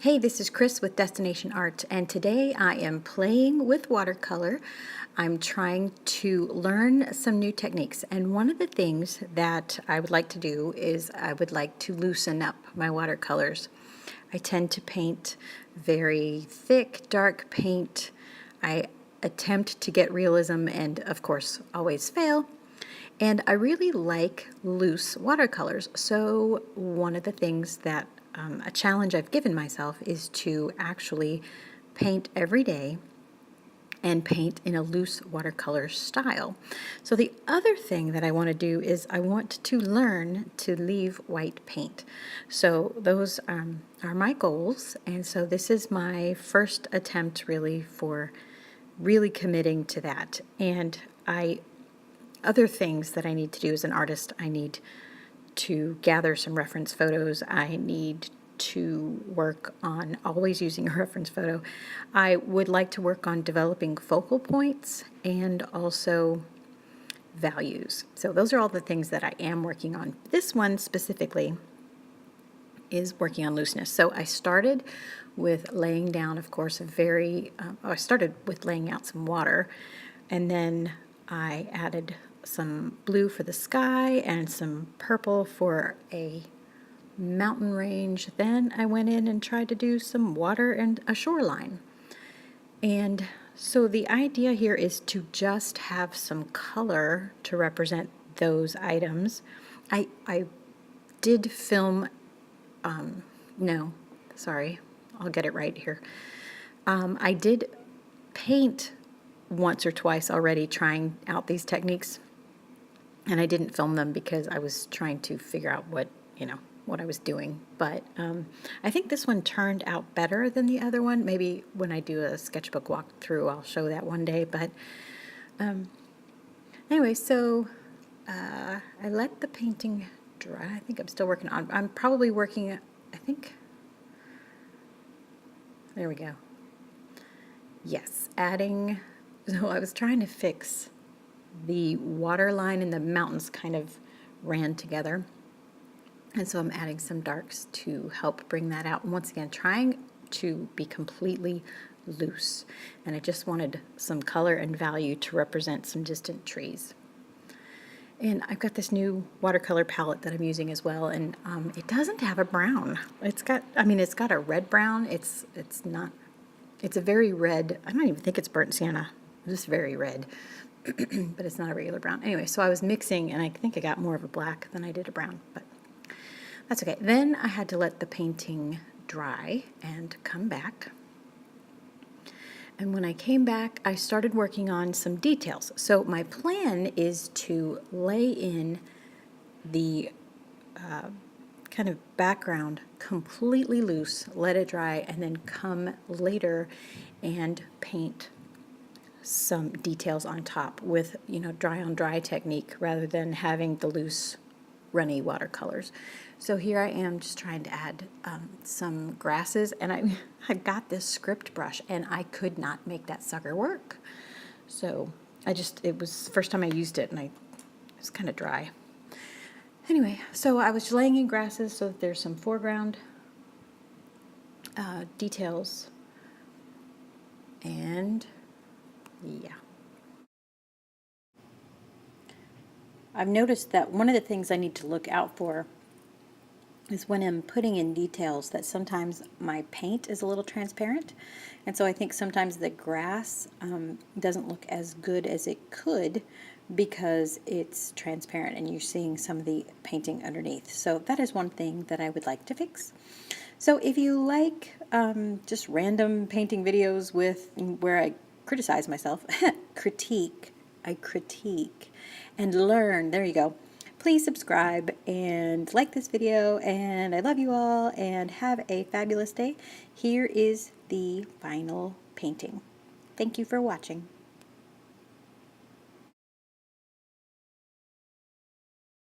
Hey, this is Chris with Destination Art, and today I am playing with watercolor. I'm trying to learn some new techniques, and one of the things that I would like to do is I would like to loosen up my watercolors. I tend to paint very thick, dark paint. I attempt to get realism and, of course, always fail. And I really like loose watercolors. So one of the things that a challenge I've given myself is to actually paint every day and paint in a loose watercolor style. So the other thing that I want to do is I want to learn to leave white paint. So those are my goals, and so this is my first attempt really for really committing to that. And other things that I need to do as an artist, I need to gather some reference photos. I need to work on always using a reference photo. I would like to work on developing focal points and also values. So those are all the things that I am working on. This one specifically is working on looseness. So I started with laying down, of course, I started with laying out some water, and then I added some blue for the sky and some purple for a mountain range. Then I went in and tried to do some water and a shoreline. And so the idea here is to just have some color to represent those items. I did film, no, sorry, I'll get it right here. I did paint once or twice already trying out these techniques, and I didn't film them because I was trying to figure out what I was doing. But I think this one turned out better than the other one. Maybe when I do a sketchbook walkthrough, I'll show that one day. But anyway, so I let the painting dry. I think I'm still working on. I'm probably working. I think. There we go. Yes, adding. So I was trying to fix the water line and the mountains kind of ran together. And so I'm adding some darks to help bring that out. And once again, trying to be completely loose. And I just wanted some color and value to represent some distant trees. And I've got this new watercolor palette that I'm using as well, and it doesn't have a brown. It's got a red brown. It's a very red. I don't even think it's burnt sienna. It's just very red. But it's not a regular brown. Anyway, so I was mixing, and I think I got more of a black than I did a brown, but that's okay. Then I had to let the painting dry and come back. And when I came back, I started working on some details. So my plan is to lay in the kind of background completely loose, let it dry, and then come later and paint some details on top with, dry on dry technique rather than having the loose runny watercolors. So here I am just trying to add some grasses, and I got this script brush and I could not make that sucker work. So it was the first time I used it, and it was kind of dry. Anyway, so I was laying in grasses so that there's some foreground details, and yeah. I've noticed that one of the things I need to look out for is when I'm putting in details that sometimes my paint is a little transparent, and so I think sometimes the grass doesn't look as good as it could because it's transparent and you're seeing some of the painting underneath. So that is one thing that I would like to fix. So if you like just random painting videos where I criticize myself, I critique and learn, there you go. Please subscribe and like this video, and I love you all, and have a fabulous day. Here is the final painting. Thank you for watching.